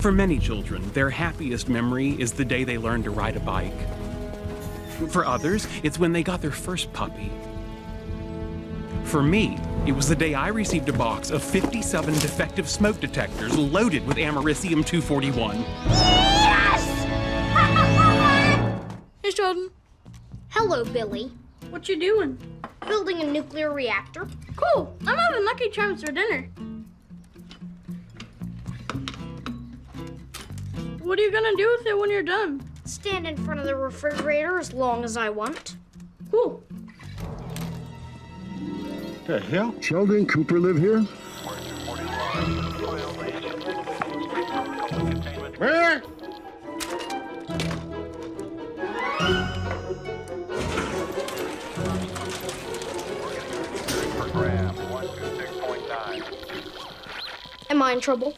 For many children, their happiest memory is the day they learned to ride a bike. For others, it's when they got their first puppy. For me, it was the day I received a box of 57 defective smoke detectors loaded with Americium-241. Yes! Hey, Sheldon. Hello, Billy. What you doing? Building a nuclear reactor. Cool. I'm having Lucky Charms for dinner. What are you gonna do with it when you're done? Stand in front of the refrigerator as long as I want. Cool. The hell? Sheldon Cooper live here? Where? Am I in trouble?